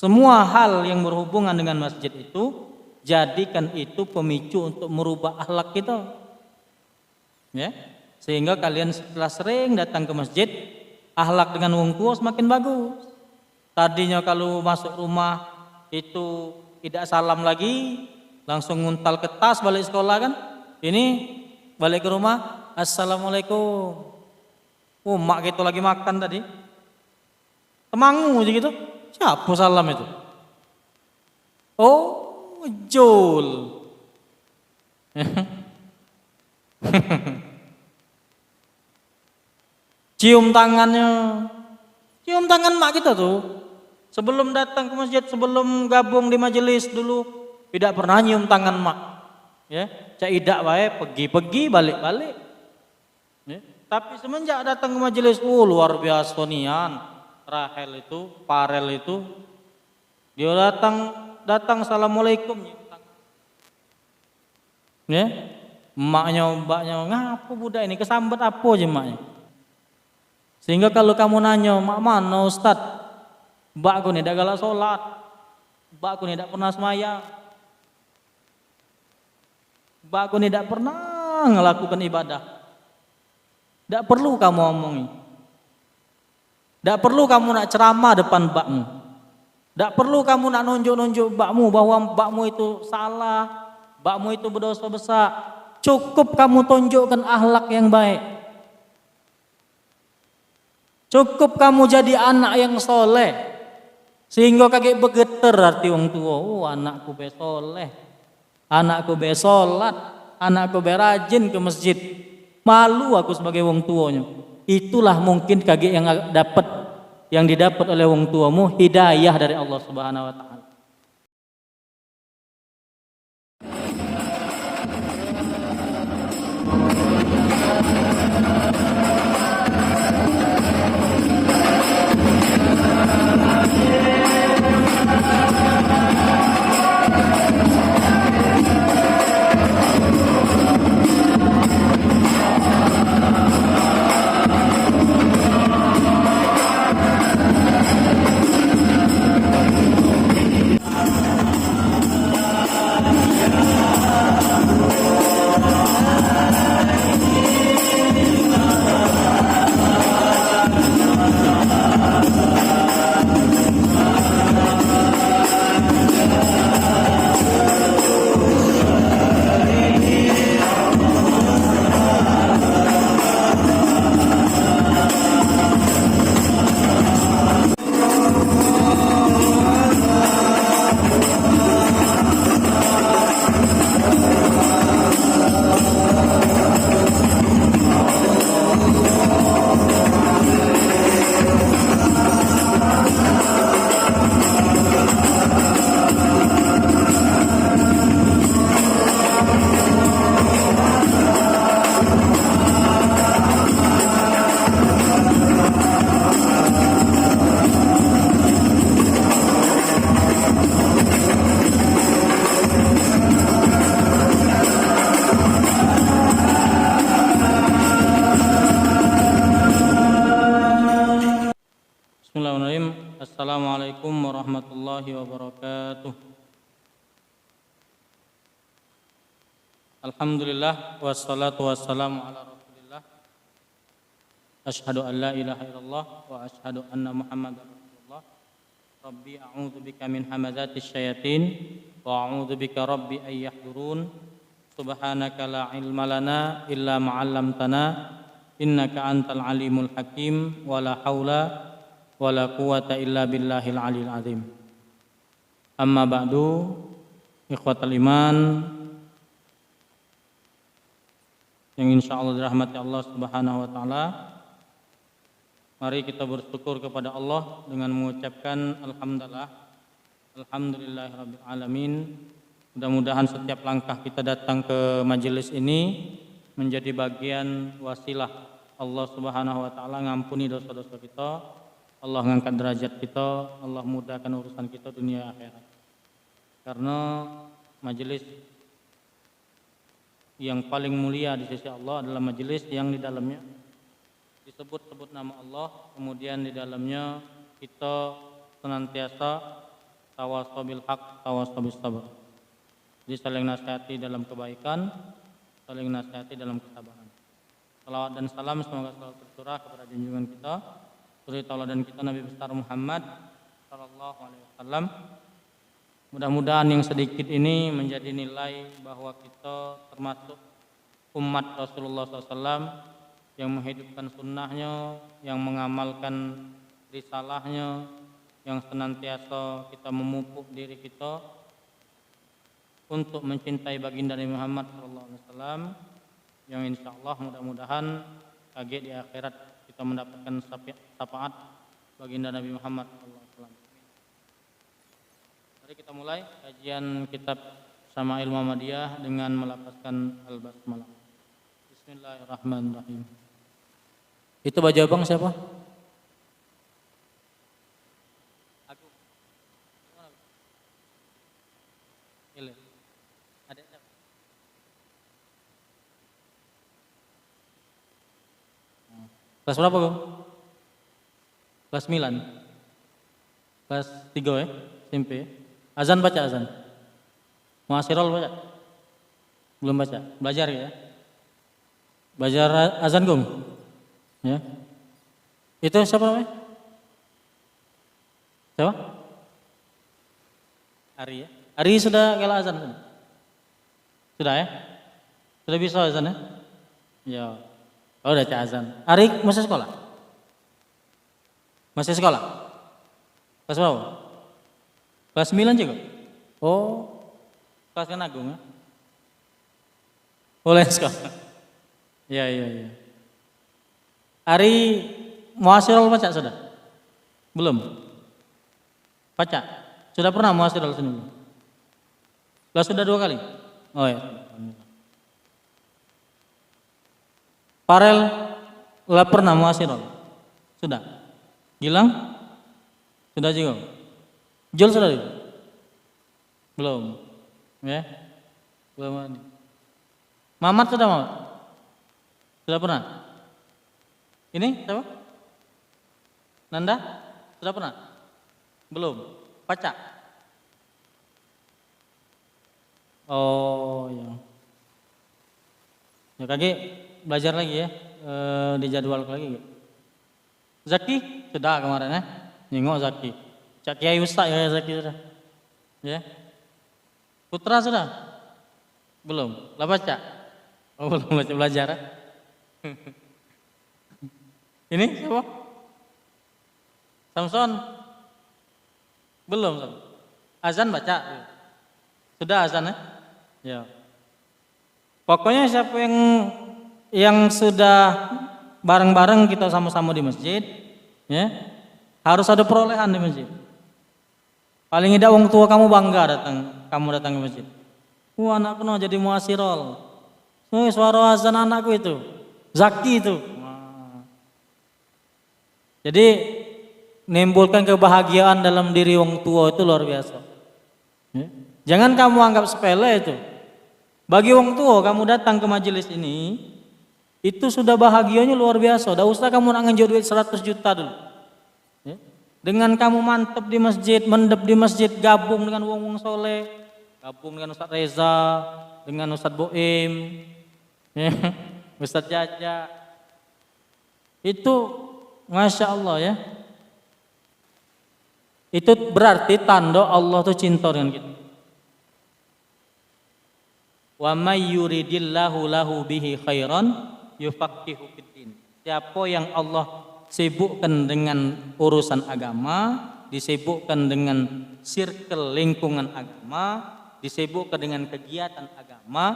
Semua hal yang berhubungan dengan masjid itu, jadikan itu pemicu untuk merubah akhlak kita. Ya. Sehingga kalian setelah sering datang ke masjid, akhlak dengan wong tua semakin bagus. Tadinya kalau masuk rumah itu tidak salam lagi, langsung nguntal ke tas balik sekolah kan. Ini balik ke rumah, assalamualaikum. Oh, mak gitu lagi makan tadi. Temangu aja gitu. Siapa salam itu? Oh, Jul. Cium tangannya. Cium tangan mak kita tuh. Sebelum datang ke masjid, sebelum gabung di majelis dulu, tidak pernah nyium tangan mak. Ya, caidak wae, pergi-pergi, balik-balik. Ya. Tapi semenjak datang ke majelis, luar biasa nian. Rahel itu, Parel itu, dia datang assalamualaikum. Ya, mbaknya, ngapa budak ini kesambet apa aja maknya? Sehingga kalau kamu nanya, mak mana Ustad? Mbakku nih tidak galak sholat, mbakku nih tidak pernah semayang, mbakku nih tidak pernah melakukan ibadah. Tidak perlu kamu omongi. Tidak perlu kamu nak ceramah depan mbakmu. Tidak perlu kamu nak nunjuk-nunjuk mbakmu bahwa mbakmu itu salah, mbakmu itu berdosa besar. Cukup kamu tunjukkan akhlak yang baik. Cukup kamu jadi anak yang soleh, sehingga kaget bergetar hati orang tua. Oh, anakku be soleh, anakku be sholat, anakku be rajin ke masjid. Malu aku sebagai orang tuanya. Itulah mungkin kaget yang didapat oleh orang tuamu, hidayah dari Allah Subhanahu wa taala. Bismillahirrahmanirrahim. Assalamualaikum warahmatullahi wabarakatuh. Alhamdulillah wassalatu wassalamu ala Rasulillah. Asyhadu an la ilaha illallah wa asyhadu anna Muhammadar Rasulullah. Rabbi a'udzu bika min hamazatis syayatin wa a'udzu bika rabbi ay yahdurun. Subhanaka la ilma lana illa ma 'allamtana innaka antal alimul hakim wa la haula wala quwata illa billahil aliyil azim. Amma ba'du, ikhwatal iman yang insyaallah dirahmati Allah Subhanahu wa taala. Mari kita bersyukur kepada Allah dengan mengucapkan alhamdulillahirabbil alamin. Mudah-mudahan setiap langkah kita datang ke majelis ini menjadi bagian wasilah Allah Subhanahu wa taala ngampuni dosa-dosa kita. Allah mengangkat derajat kita, Allah mudahkan urusan kita dunia akhirat. Karena majelis yang paling mulia di sisi Allah adalah majelis yang di dalamnya disebut-sebut nama Allah, kemudian di dalamnya kita senantiasa tawassaw bil haq, tawassaw bis sabr. Jadi saling nasihati dalam kebaikan, saling nasihati dalam kesabaran. Salawat dan salam semoga selalu tercurah kepada junjungan kita, suri tauladan kita Nabi besar Muhammad sallallahu alaihi wasallam. Mudah-mudahan yang sedikit ini menjadi nilai bahwa kita termasuk umat Rasulullah SAW yang menghidupkan sunnahnya, yang mengamalkan risalahnya, yang senantiasa kita memupuk diri kita untuk mencintai baginda Nabi Muhammad SAW, yang insya Allah mudah-mudahan kaget di akhirat kita mendapatkan syafaat baginda Nabi Muhammad SAW. Mari kita mulai kajian kitab Syama'il Muhammadiyah dengan melafazkan al-basmalah. Bismillahirrahmanirrahim. Itu baju abang siapa? Aku. Ile. Ada siapa? Kelas berapa kau? Kelas 9. Kelas 3 ya? SMP ya? Azan baca azan. Muasirol baca? Belum baca. Belajar ya? Belajar azan gong? Ya. Itu siapa namanya? Siapa? Ari ya? Ari sudah kala azan? Sudah ya? Sudah bisa azan ya? Ya. Oh udah cak azan. Ari masih sekolah? Masih sekolah? Kelas berapa? Kelas 9 juga? Oh, kelas kan agung ya? Boleh sekolah? Iya. Ari muasirol baca sudah? Belum? Baca? Sudah pernah muasirol sini? Lah sudah 2 kali? Oh ya. Farel lah pernah muasirol? Sudah? Gilang? Sudah juga? Jul sudah? Belum? Ya? Belum. Mamat sudah mau? Sudah pernah? Ini siapa? Nanda? Sudah pernah? Belum? Baca? Oh ya. Ya kaki belajar lagi ya, dijadwal lagi. Zaki sudah kemarin ya, nengok Zaki. Cak Kiai Ustaz ya Zaki sudah. Ya. Putra sudah? Belum. Lah baca? Oh belum baca belajar. Ini siapa? Samson? Belum. Azan baca? Sudah azan ya? Ya. Pokoknya siapa yang sudah bareng-bareng kita sama-sama di masjid, ya harus ada perolehan di masjid. Paling tidak wong tua kamu bangga kamu datang ke masjid. Wah anakku no jadi muasirol. Suara azan anakku itu, Zaki itu. Wah. Jadi menimbulkan kebahagiaan dalam diri wong tua itu luar biasa. Ya. Jangan kamu anggap sepele itu. Bagi wong tua kamu datang ke majelis ini, itu sudah bahagianya luar biasa. Dah usah kamu nak nganjur duit 100 juta dulu. Ya. Dengan kamu mantap di masjid, mendep di masjid, gabung dengan wong-wong soleh, gabung dengan Ustaz Reza, dengan Ustaz Boim, ya. Ustaz Jaja. Itu Masya Allah ya. Itu berarti tanda Allah tuh cinta dengan kita. Wa may yuridillahu lahu bihi khairan yufaqihu fiddin. Siapa yang Allah sibukkan dengan urusan agama, disibukkan dengan circle lingkungan agama, disibukkan dengan kegiatan agama,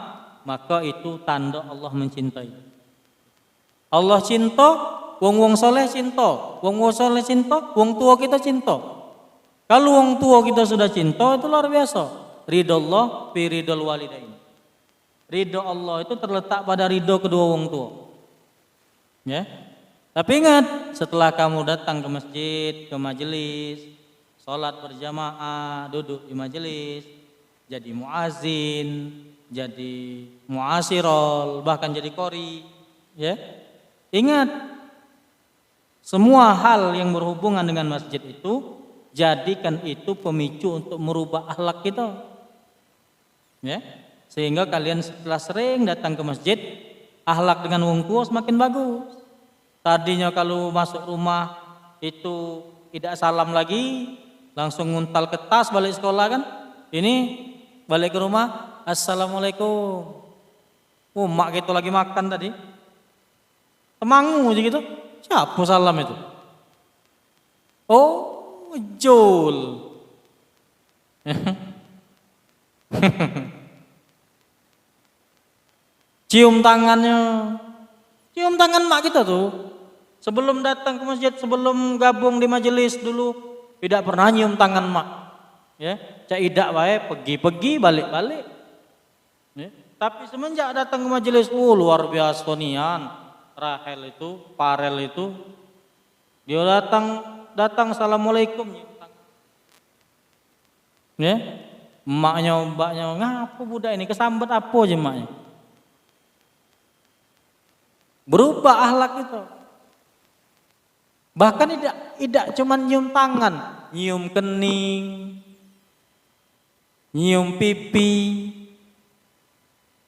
maka itu tanda Allah mencintai. Allah cinta, wong soleh cinta, wong soleh cinta, wong tua kita cinta. Kalau wong tua kita sudah cinta itu luar biasa. Ridho Allah fi ridhol walidain. Ridho Allah itu terletak pada ridho kedua wong tua. Ya. Tapi ingat, setelah kamu datang ke masjid, ke majelis, sholat berjamaah, duduk di majelis, jadi muazin, jadi muasirol, bahkan jadi qori, ya. Ingat, semua hal yang berhubungan dengan masjid itu jadikan itu pemicu untuk merubah akhlak kita. Ya. Sehingga kalian setelah sering datang ke masjid, akhlak dengan wong tua semakin bagus. Tadinya kalau masuk rumah itu tidak salam lagi, langsung nguntal ke tas balik sekolah kan. Ini balik ke rumah, assalamualaikum. Oh, mak kita lagi makan tadi. Temangu aja gitu. Siapa salam itu? Oh, Jul. Cium tangannya. Cium tangan mak kita tuh. Sebelum datang ke masjid, sebelum gabung di majelis dulu tidak pernah nyium tangan mak. Ya, cak idak wae pergi-pergi balik-balik. Ya. Tapi semenjak datang ke majelis, luar biasa nian. Rahel itu, Parel itu, dia datang assalamualaikum. Ya, emaknya, mbaknya, ngapa budak ini kesambet apa aja emaknya? Berubah akhlak itu. Bahkan tidak cuma nyium tangan, nyium kening, nyium pipi.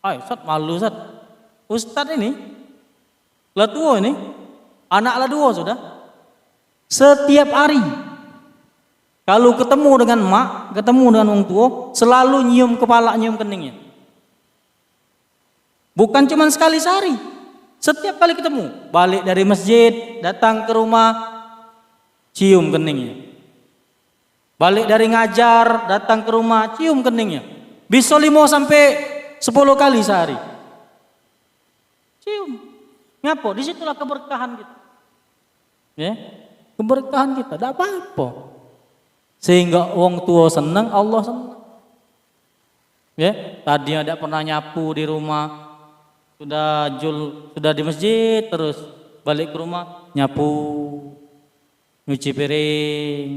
Ay, Ustaz malu Ustaz. Ustaz ini, lah tua ini, anak lah dua sudah. Setiap hari, kalau ketemu dengan mak, ketemu dengan orang tua, selalu nyium kepala, nyium keningnya. Bukan cuma sekali sehari, setiap kali ketemu. Balik dari masjid, datang ke rumah, cium keningnya. Balik dari ngajar, datang ke rumah, cium keningnya. Bisa 5 sampai 10 kali sehari. Cium. Ngapa? Disitulah keberkahan kita. Ya, keberkahan kita. Tidak apa-apa. Sehingga orang tua senang, Allah senang. Ya, tadinya tidak pernah nyapu di rumah, sudah di masjid terus balik ke rumah nyapu, nyuci piring.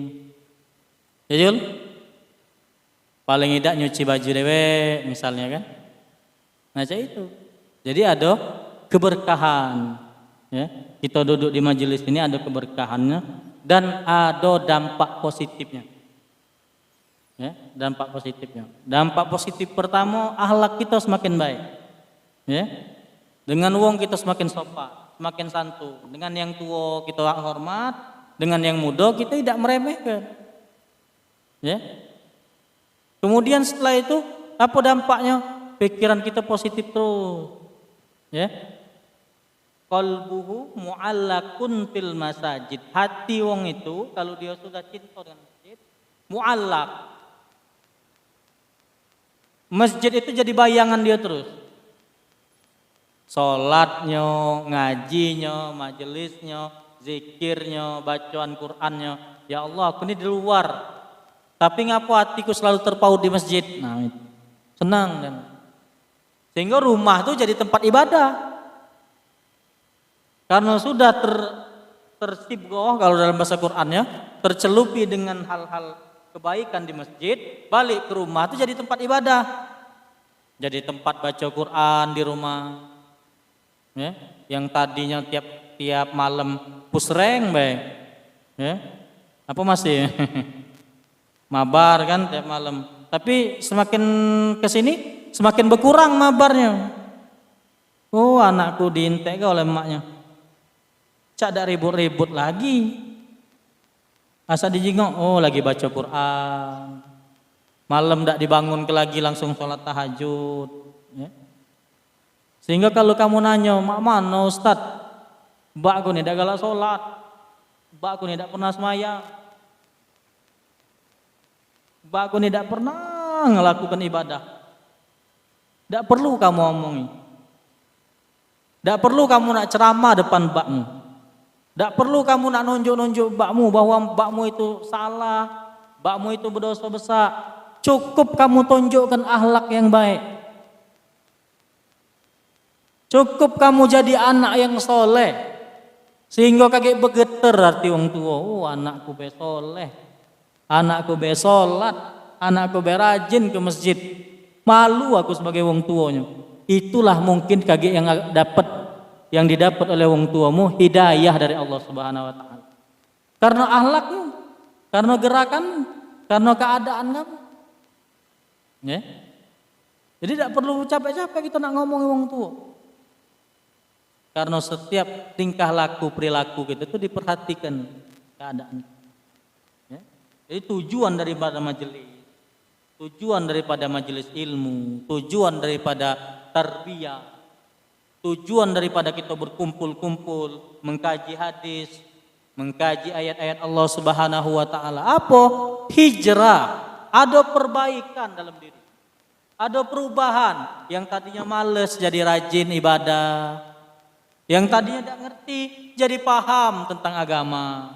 Ya Jul? Paling tidak nyuci baju dewek misalnya kan. Nah itu. Jadi ada keberkahan. Ya, kita duduk di majelis ini ada keberkahannya dan ada dampak positifnya. Ya, dampak positifnya. Dampak positif pertama, akhlak kita semakin baik. Ya, dengan wong kita semakin sopan, semakin santun. Dengan yang tua kita hormat, dengan yang muda kita tidak meremehkan. Ya. Kemudian setelah itu apa dampaknya? Pikiran kita positif terus. Ya. Qalbuhu mu'allakun fil masajid. Hati wong itu kalau dia sudah cinta dengan masjid, mu'allak. Masjid itu jadi bayangan dia terus. Salatnya, ngajinya, majelisnya, zikirnya, bacaan Qur'annya. Ya Allah, aku ini di luar. Tapi ngapa hatiku selalu terpaut di masjid? Nah, itu. Senang kan. Sehingga rumah itu jadi tempat ibadah. Karena sudah tersibgoh kalau dalam bahasa Qur'annya, tercelupi dengan hal-hal kebaikan di masjid, balik ke rumah itu jadi tempat ibadah. Jadi tempat baca Qur'an di rumah. Ya, yang tadinya tiap malam pusreng baik. Ya. Apa masih? Mabar kan tiap malam. Tapi semakin kesini semakin berkurang mabarnya. Oh, anakku diintek oleh emaknya. Cak dak ribut-ribut lagi. Asa dijingok, oh lagi baca Quran. Malam dak dibangun ke lagi langsung sholat tahajud. Ya. Sehingga kalau kamu nanya, mak mana Ustaz? Mbakku nih dak galak sholat. Mbakku nih dak pernah sembahyang. Mbakku nih dak pernah melakukan ibadah. Dak perlu kamu omongi. Dak perlu kamu nak ceramah depan mbakmu. Dak perlu kamu nak nunjuk-nunjuk mbakmu bahwa mbakmu itu salah, mbakmu itu berdosa besar. Cukup kamu tunjukkan akhlak yang baik. Cukup kamu jadi anak yang soleh. Sehingga kaget bergetar hati orang tua. Oh, anakku be soleh. Anakku be sholat. Anakku be rajin ke masjid. Malu aku sebagai orang tuanya. Itulah mungkin kaget yang didapat oleh orang tuamu, hidayah dari Allah Subhanahu wa taala. Karena akhlakmu Karena gerakan, karena keadaan kamu. Ya. Jadi tidak perlu capek-capek kita nak ngomong wong tua. Karena setiap tingkah laku perilaku kita itu diperhatikan keadaan. Ya. Jadi tujuan daripada majelis ilmu, tujuan daripada tarbiyah, tujuan daripada kita berkumpul-kumpul, mengkaji hadis, mengkaji ayat-ayat Allah Subhanahu wa taala. Apa? Hijrah, ada perbaikan dalam diri. Ada perubahan, yang tadinya males jadi rajin ibadah. Yang tadinya tidak ngerti jadi paham tentang agama.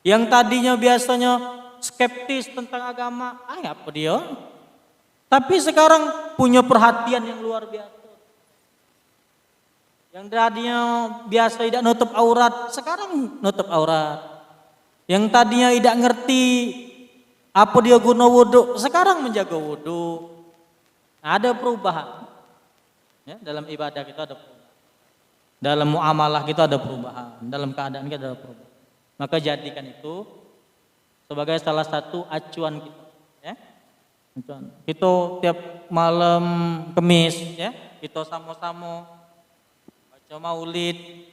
Yang tadinya biasanya skeptis tentang agama, apa dia? Tapi sekarang punya perhatian yang luar biasa. Yang tadinya biasa tidak nutup aurat, sekarang nutup aurat. Yang tadinya tidak ngerti apa dia guna wudhu, sekarang menjaga wudhu. Ada perubahan. Ya, dalam ibadah kita ada perubahan. Dalam muamalah kita ada perubahan. Dalam keadaan kita ada perubahan. Maka jadikan itu sebagai salah satu acuan kita. Ya. Kita tiap malam Kamis, ya, kita sama-sama baca maulid,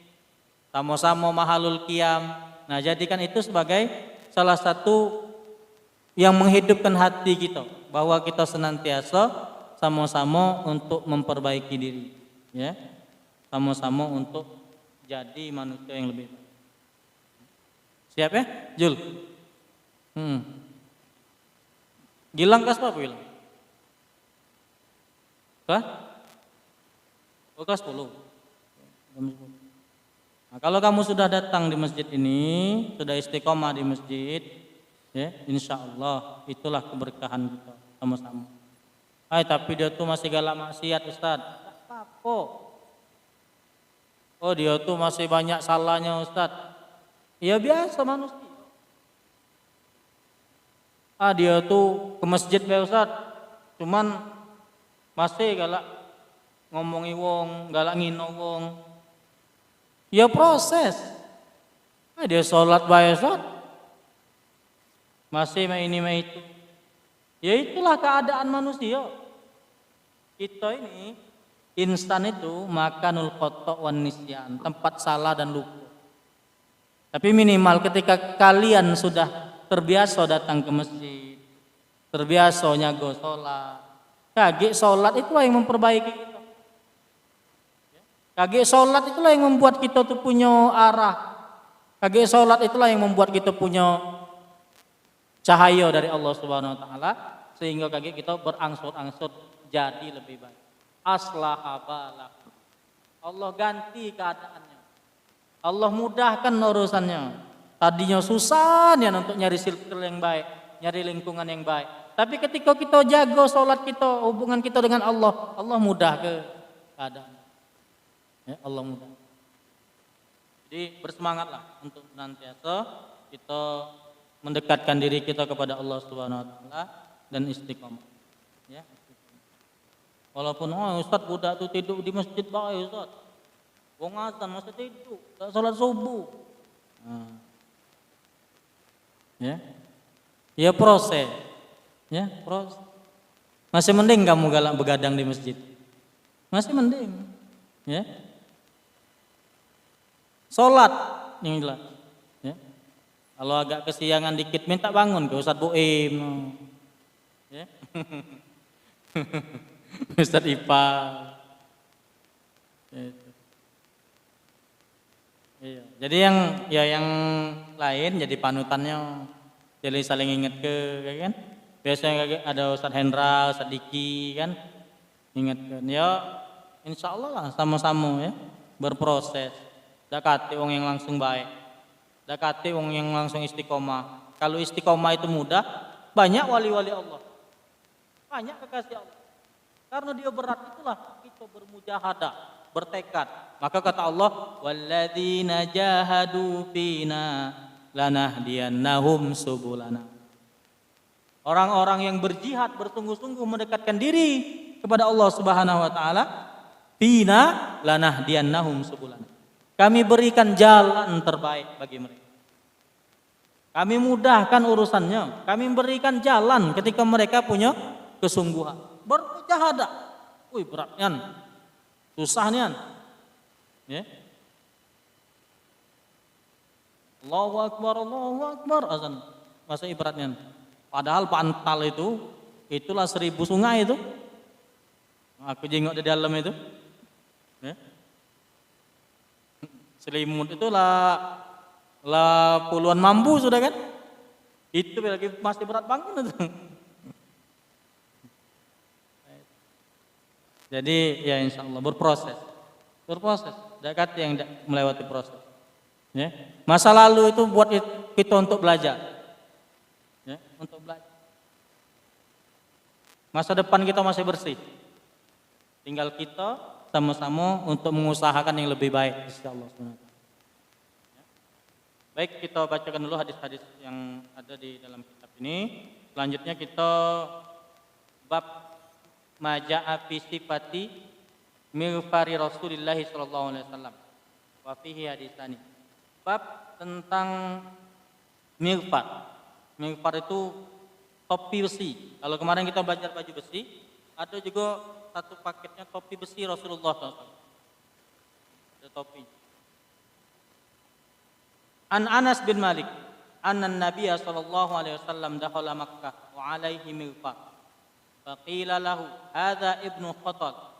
sama-sama mahalul qiyam. Nah, jadikan itu sebagai salah satu yang menghidupkan hati kita, bahwa kita senantiasa sama-sama untuk memperbaiki diri, ya, sama-sama untuk jadi manusia yang lebih baik. Siap ya, Jul? Gilang kelas apa Gilang? Kelas 10. Nah, kalau kamu sudah datang di masjid ini, sudah istiqomah di masjid, ya, insya Allah itulah keberkahan kita sama-sama. Tapi dia tuh masih galak maksiat, Ustaz. Apa? Oh, dia tuh masih banyak salahnya, Ustaz. Ya biasa manusia. Dia tuh ke masjid ya, Ustaz. Cuman masih galak ngomongi wong, galak ngino wong. Ya proses. Dia sholat bae, Ustaz. Masih ini itu. Ya itulah keadaan manusia. Kita ini instan itu makanul khata' wan nisyan, tempat salah dan lupa. Tapi minimal ketika kalian sudah terbiasa datang ke masjid, terbiasa nyago sholat, kagek sholat itulah yang memperbaiki kita. Kagek sholat itulah yang membuat kita tuh punya arah. Kagek sholat itulah yang membuat kita punya cahaya dari Allah Subhanahu wa taala, sehingga kaki kita berangsur-angsur jadi lebih baik. Aslaha balak. Allah ganti keadaannya. Allah mudahkan urusannya. Tadinya susah ya untuk nyari circle yang baik, nyari lingkungan yang baik. Tapi ketika kita jaga sholat kita, hubungan kita dengan Allah, Allah mudah ke keadaan. Ya, Allah mudah. Jadi bersemangatlah untuk senantiasa kita mendekatkan diri kita kepada Allah Subhanahu wa taala dan istiqomah. Ya. Walaupun Ustaz budak tuh tidur di masjid bae Ustaz. Wong azan masih tidur, enggak salat subuh. Ya. Ya proses. Ya, proses. Masih mending kamu galak begadang di masjid. Masih mending. Ya. Salat yang jelas. Kalau agak kesiangan dikit minta bangun ke Ustaz Boim. Ya. Ustaz Ipal. Iya. Jadi yang lain jadi panutannya. Jadi saling ingat kan? Biasanya ada Ustaz Hendra, Ustaz Diki kan? Ingatkan. Ya insya Allah lah sama-sama ya berproses. Dakati wong yang langsung baik. Dakati wong yang langsung istiqomah. Kalau istiqomah itu mudah, banyak wali-wali Allah. Banyak kekasih Allah. Karena dia berat itulah kita bermujahadah, bertekad. Maka kata Allah, walladzina jahadu fina lanahdiyannahum subulana. Orang-orang yang berjihad bersungguh-sungguh mendekatkan diri kepada Allah Subhanahu wa taala, fina lanahdiyannahum subulana. Kami berikan jalan terbaik bagi mereka. Kami mudahkan urusannya, kami berikan jalan ketika mereka punya kesungguhan. Bermujahadah. Wih, berat nian. Susah nian. Ya. Allahu Akbar, azan. Masa ibaratnya. Padahal pantal itulah 1000 sungai itu. Aku jengok di dalam itu. Ya. Selimut itu lah puluhan mambu sudah kan? Itu lagi masih berat banget itu. Jadi ya insya Allah berproses. Dekat yang melewati proses. Ya. Masa lalu itu buat kita untuk belajar. Ya, untuk belajar. Masa depan kita masih bersih. Tinggal kita sama-sama untuk mengusahakan yang lebih baik insyaallah. Baik, kita bacakan dulu hadis-hadis yang ada di dalam kitab ini. Selanjutnya kita bab maja'a fi sifati mighfari Rasulillah sallallahu alaihi wasallam. Wa fihi hadisani. Bab tentang mighfar. Mighfar itu topi besi. Kalau kemarin kita belajar baju besi, ada juga satu paketnya topi besi Rasulullah SAW. Ada topi. An Anas bin Malik, anna Nabiya sallallahu alaihi wasallam dakhala Makkah wa alaihi mighfar. Faqila lahu, hadza ibnu Khattab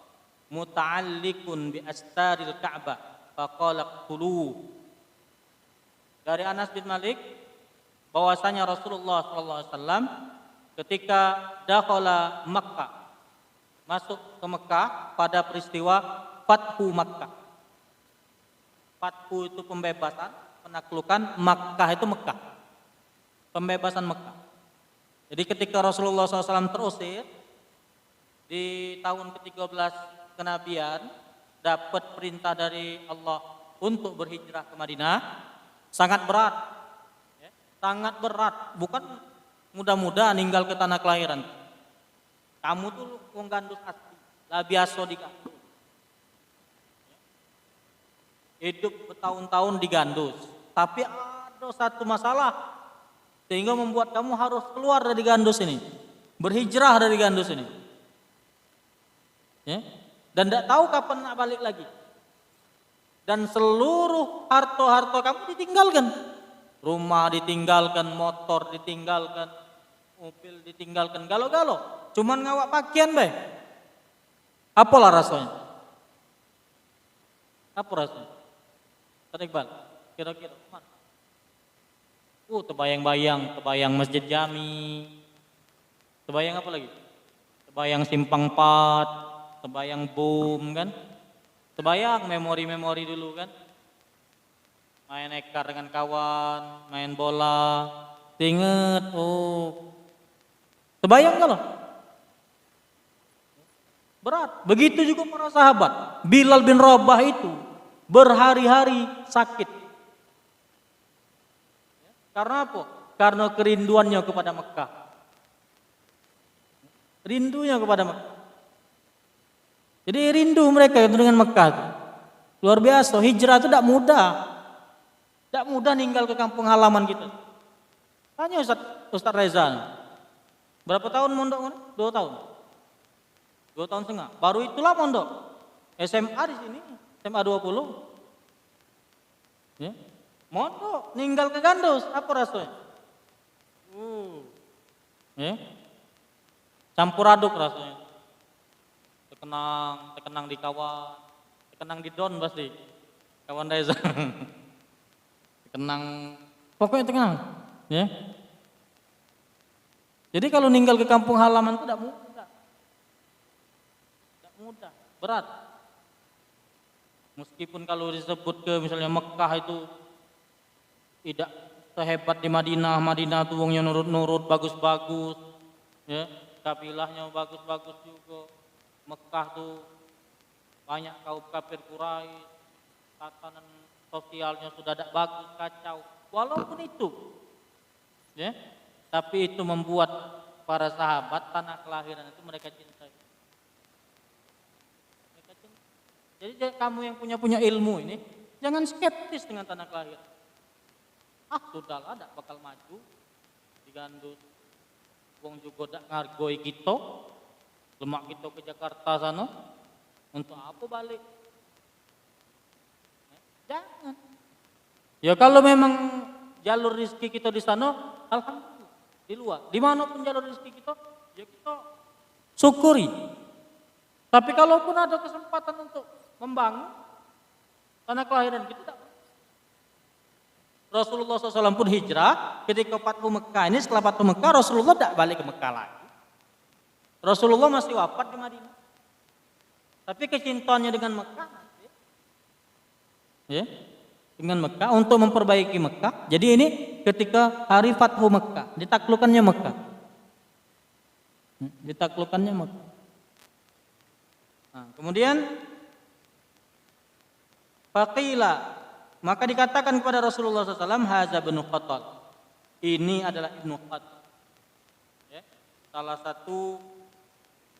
muta'alliqun bi astaril Ka'bah. Faqala qulu. Dari Anas bin Malik bahwasanya Rasulullah sallallahu alaihi wasallam ketika dakhala Makkah, masuk ke Mekah pada peristiwa Fathu Makkah. Fathu itu pembebasan, penaklukan, Makkah itu Mekah. Pembebasan Mekah. Jadi ketika Rasulullah SAW terusir di tahun ke-13 kenabian, dapat perintah dari Allah untuk berhijrah ke Madinah, sangat berat. Ya, sangat berat, bukan mudah-mudah ninggal ke tanah kelahiran. Kamu tuh wong gandus asli, lah biasa digandus. Hidup bertahun-tahun digandus, tapi ada satu masalah sehingga membuat kamu harus keluar dari gandus ini, berhijrah dari gandus ini, ya? Dan tidak tahu kapan nak balik lagi. Dan seluruh harta-harta kamu ditinggalkan, rumah ditinggalkan, motor ditinggalkan, mobil ditinggalkan, galau-galau, cuman ngawak pakaian be. Apalah rasanya? Apa rasanya? Iqbal, kira-kira mana? Terbayang Masjid Jami, terbayang apa lagi? Terbayang Simpang 4, terbayang bom kan? Terbayang memori-memori dulu kan? Main ekar dengan kawan, main bola, inget, terbayang kalau? Berat. Begitu juga para sahabat. Bilal bin Rabah itu berhari-hari sakit. Karena apa? Karena kerinduannya kepada Mekah. Rindunya kepada Mekah. Jadi rindu mereka itu dengan Mekah. Luar biasa. Hijrah itu tidak mudah. Tidak mudah ninggal ke kampung halaman kita. Tanya Ustaz Reza. Berapa tahun mondok? 2 tahun. 2 tahun setengah. Baru itulah mondok. SMA di sini. SMA 20. Ya. Mondok, ninggal ke gandus, apa rasanya? Ya. Campur aduk rasanya. Terkenang di kawan, terkenang di don pasti. Kawan Reza. Terkenang, pokoknya terkenang, ya. Jadi kalau ninggal ke kampung halaman itu tidak mudah. Tidak mudah, berat. Meskipun kalau disebut ke misalnya Mekah itu tidak sehebat di Madinah. Madinah tuh wongnya nurut-nurut, bagus-bagus, ya, kabilahnya bagus-bagus juga. Mekah tuh banyak kaum kafir Quraisy, tatanan sosialnya sudah tidak bagus, kacau. Walaupun itu, ya, tapi itu membuat para sahabat tanah kelahiran itu mereka cintai. Jadi kamu yang punya ilmu ini, jangan skeptis dengan tanah kelahiran. Sudahlah, tidak bakal maju. Digandut, wong juga tidak ngargoi kita, lemak kita ke Jakarta sana, untuk apa balik? Jangan. Ya kalau memang jalur rezeki kita di sana, alhamdulillah. Di luar, dimanapun jalur rezeki kita, ya kita syukuri. Tapi kalaupun ada kesempatan untuk membangun tanah kelahiran kita, tidak. Rasulullah SAW pun hijrah ketika Fathu Mekah ini. Setelah Fathu Mekah, Rasulullah tidak balik ke Mekah lagi. Rasulullah masih wafat di Madinah. Tapi kecintaannya dengan Mekah, ya, dengan Mekah untuk memperbaiki Mekah. Jadi ini ketika hari Fathu Mekah, ditaklukkannya Mekah. Ditaklukkannya Mekah. Nah, kemudian faqila, maka dikatakan kepada Rasulullah SAW, haza ibnu Khattal. Ini adalah Ibnu Khattal. Ya, salah satu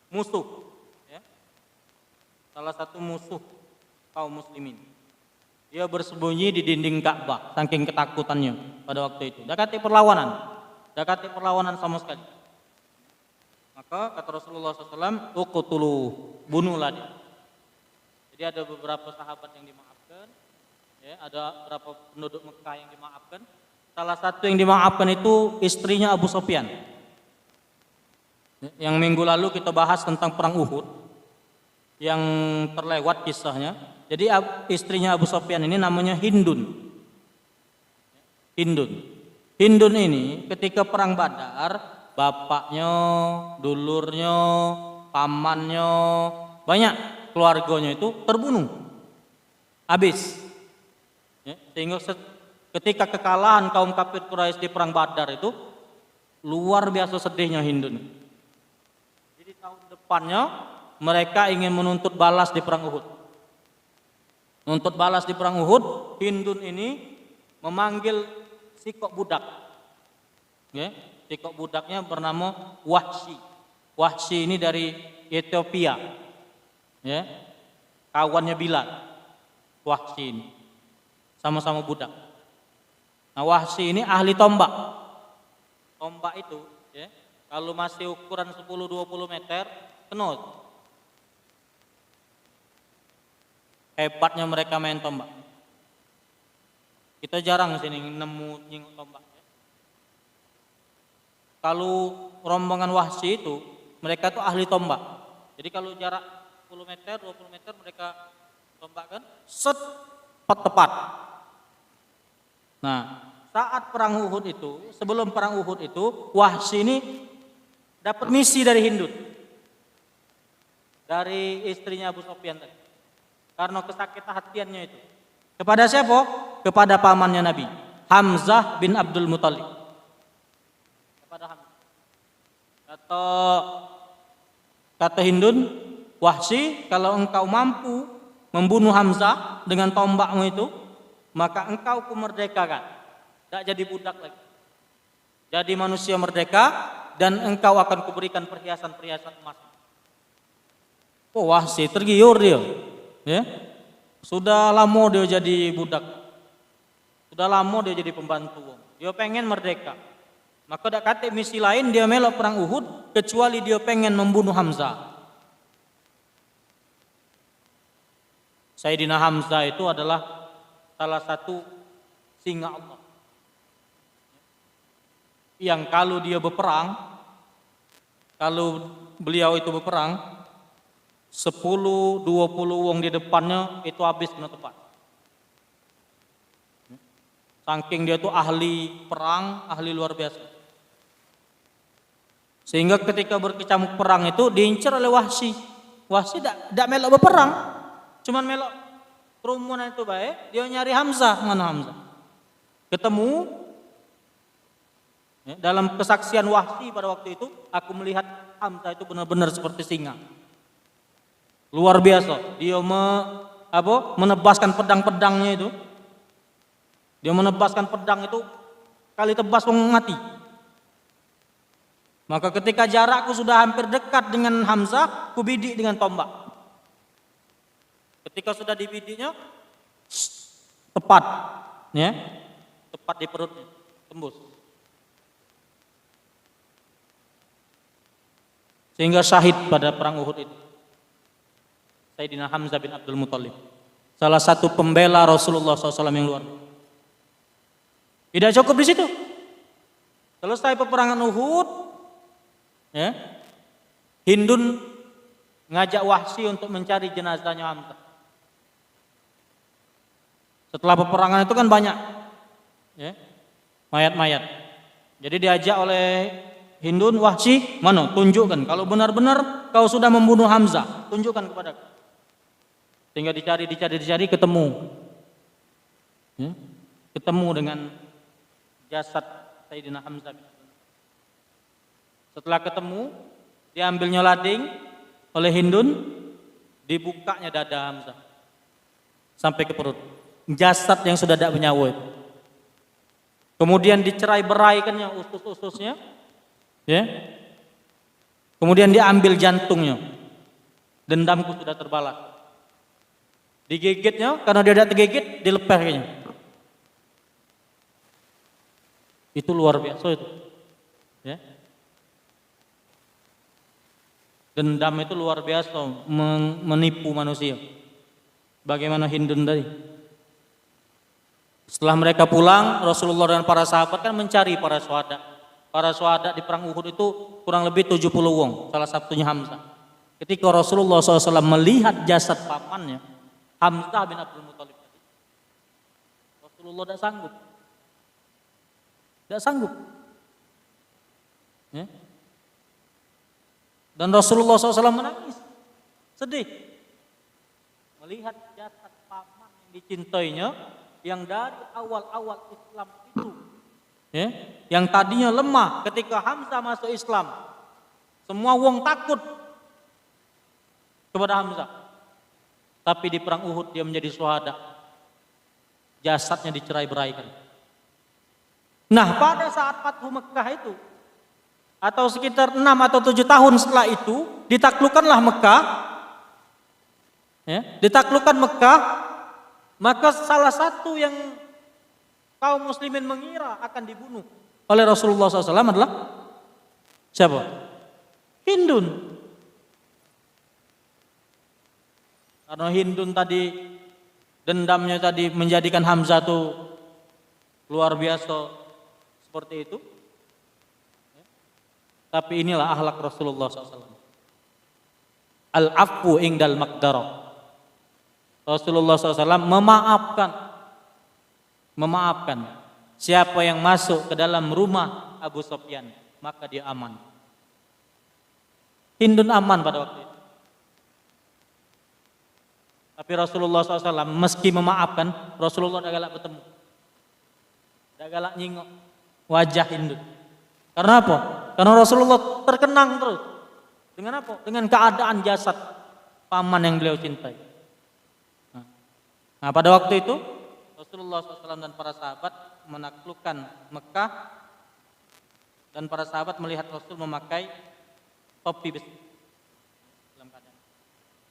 musuh, ya, salah satu musuh kaum muslimin. Dia bersembunyi di dinding Ka'bah saking ketakutannya pada waktu itu. Dakati perlawanan sama sekali. Maka kata Rasulullah SAW, uqtulu, bunuhlah dia. Jadi ada beberapa sahabat yang dimaafkan, ya, ada beberapa penduduk Mekah yang dimaafkan. Salah satu yang dimaafkan itu istrinya Abu Sufyan. Yang minggu lalu kita bahas tentang perang Uhud, yang terlewat kisahnya. Jadi istrinya Abu Sufyan ini namanya Hindun. Hindun ini ketika perang Badar, bapaknya, dulurnya, pamannya, banyak keluarganya itu terbunuh, habis. Ya, sehingga ketika kekalahan kaum kafir Quraisy di perang Badar itu luar biasa sedihnya Hindun. Jadi tahun depannya mereka ingin menuntut balas di perang Uhud. Menuntut balas di perang Uhud, Hindun ini memanggil sikok budak. Ya, sikok budaknya bernama Wahsy. Wahsy ini dari Ethiopia. Ya, kawannya Bilal. Wahsy ini sama-sama budak. Nah, Wahsy ini ahli tombak. Tombak itu, ya, kalau masih ukuran 10-20 meter, kenut. Hebatnya mereka main tombak. Kita jarang sini nemu nyinggung tombak. Kalau rombongan Wahsy itu, mereka tuh ahli tombak. Jadi kalau jarak 10 meter, 20 meter mereka tombakkan, set, tepat. Nah, saat perang Uhud itu, sebelum perang Uhud itu, Wahsy ini dapat misi dari Hindun, dari istrinya Abu Sufyan tadi. Karena kesakit-hatiannya itu. Kepada siapa? Kepada pamannya Nabi, Hamzah bin Abdul Muthalib. Kepada Hamzah. Kata Hindun, Wahsy, kalau engkau mampu membunuh Hamzah dengan tombakmu itu, maka engkau kumerdekakan. Tidak jadi budak lagi. Jadi manusia merdeka, dan engkau akan kuberikan perhiasan-perhiasan emas. Oh, Wahsy tergiur dia. Ya, sudah lama dia jadi budak, sudah lama dia jadi pembantu. Dia pengen merdeka, maka tidak kata misi lain dia melok perang Uhud kecuali dia pengen membunuh Hamzah. Sayyidina Hamzah itu adalah salah satu singa Allah, yang kalau dia berperang, kalau beliau itu berperang, 10-20 wong di depannya itu habis kena tepat. Saking dia tuh ahli perang, ahli luar biasa. Sehingga ketika berkecamuk perang itu diincar oleh Wahsy. Wahsy tidak melok berperang, cuman melok kerumunan itu baik. Dia nyari Hamzah, mana Hamzah? Ketemu. Ya, dalam kesaksian Wahsy pada waktu itu, aku melihat Hamzah itu benar-benar seperti singa. Luar biasa, dia menebaskan pedang-pedangnya itu. Dia menebaskan pedang itu, kali tebas wong mati. Maka ketika jarakku sudah hampir dekat dengan Hamzah, ku bidik dengan tombak. Ketika sudah dibidiknya, tepat tepat di perutnya, tembus. Sehingga syahid pada perang Uhud itu. Sayyidina Hamzah bin Abdul Muthalib. Salah satu pembela Rasulullah SAW yang luar biasa. Tidak cukup di situ. Selesai peperangan Uhud, ya, Hindun ngajak Wahsy untuk mencari jenazahnya Hamzah. Setelah peperangan itu kan banyak, ya, mayat-mayat. Jadi diajak oleh Hindun, Wahsy, mana? Tunjukkan. Kalau benar-benar kau sudah membunuh Hamzah, tunjukkan kepadaku. Sehingga dicari, ketemu. Ya, ketemu dengan jasad Sayyidina Hamzah. Setelah ketemu, diambilnya lading oleh Hindun, dibukanya dada Hamzah sampai ke perut. Jasad yang sudah tidak bernyawa itu. Kemudian dicerai-beraikannya usus-ususnya, ya. Kemudian diambil jantungnya. Dendamku sudah terbalas. Digigitnya, karena dia tidak tergigit, dilepasnya. Itu luar biasa itu, ya. Dendam itu luar biasa, menipu manusia. Bagaimana Hindun tadi? Setelah mereka pulang, Rasulullah dan para sahabat kan mencari para syuhada. Para syuhada di perang Uhud itu kurang lebih 70 wong, salah satunya Hamzah. Ketika Rasulullah SAW melihat jasad pamannya, Hamzah bin Abdul Muthalib tadi, Rasulullah tidak sanggup. Tidak sanggup. Ya. Dan Rasulullah SAW menangis, sedih. Melihat jasad paman yang dicintainya, yang dari awal-awal Islam itu, ya, yang tadinya lemah ketika Hamzah masuk Islam, semua wong takut kepada Hamzah. Tapi di perang Uhud dia menjadi syuhada, jasadnya dicerai-beraikan. Nah, pada saat Fathu Mekah itu, atau sekitar 6 atau 7 tahun setelah itu, ditaklukkanlah Mekah, ya, ditaklukkan Mekah. Maka salah satu yang kaum muslimin mengira akan dibunuh oleh Rasulullah SAW adalah siapa? Hindun. Karena Hindun tadi, dendamnya tadi menjadikan Hamzah itu luar biasa seperti itu. Tapi inilah akhlak Rasulullah SAW. Al-afwu indal maqdarah. Rasulullah SAW memaafkan siapa yang masuk ke dalam rumah Abu Sufyan, maka dia aman. Hindun aman pada waktu itu. Tapi Rasulullah SAW meski memaafkan, Rasulullah tidak galak bertemu, tidak galak nyingok wajah Hindun. Karena apa? Karena Rasulullah terkenang terus. Dengan apa? Dengan keadaan jasad paman yang beliau cintai. Nah, pada waktu itu Rasulullah SAW dan para sahabat menaklukkan Mekah, dan para sahabat melihat Rasul memakai topi besi dalam keadaan.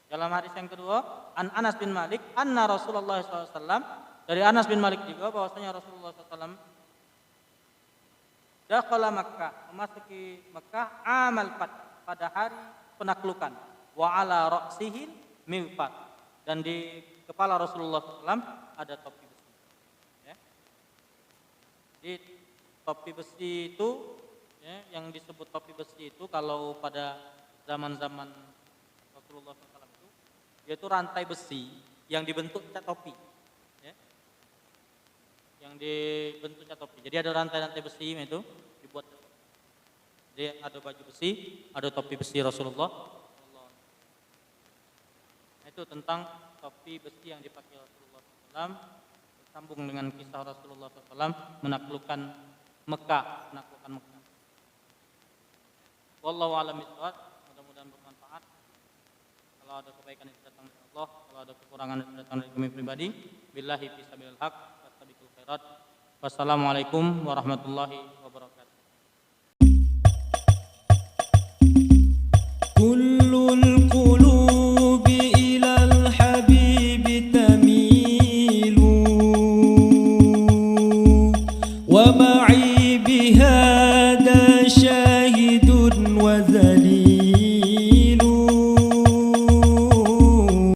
Dalam hadis yang kedua, an Anas bin Malik, anna Rasulullah SAW, dari Anas bin Malik juga bahwasanya Rasulullah SAW dakhala Makkah, memasuki Mekah amal fath, pada hari penaklukan, wa ala ra'sihi mighfar, dan di kepala Rasulullah SAW ada topi besi. Ya. Di topi besi itu, ya, yang disebut topi besi itu kalau pada zaman-zaman Rasulullah SAW itu, yaitu rantai besi yang dibentuk cat topi. Ya. Yang dibentuk cat topi. Jadi ada rantai-rantai besi itu dibuat. Jadi ada baju besi, ada topi besi Rasulullah. Itu tentang topi besi yang dipakai Rasulullah SAW, bersambung dengan kisah Rasulullah SAW menaklukkan Mekah. Wallahu a'lam bishawab. Mudah-mudahan bermanfaat. Kalau ada kebaikan itu datang dari Allah, kalau ada kekurangan itu datang dari kami pribadi. Billahi fisabilil haq, wastabiqul khairat. Wassalamualaikum warahmatullahi wabarakatuh. Kullul qulubi ilal habibi tamilu ومعي بهذا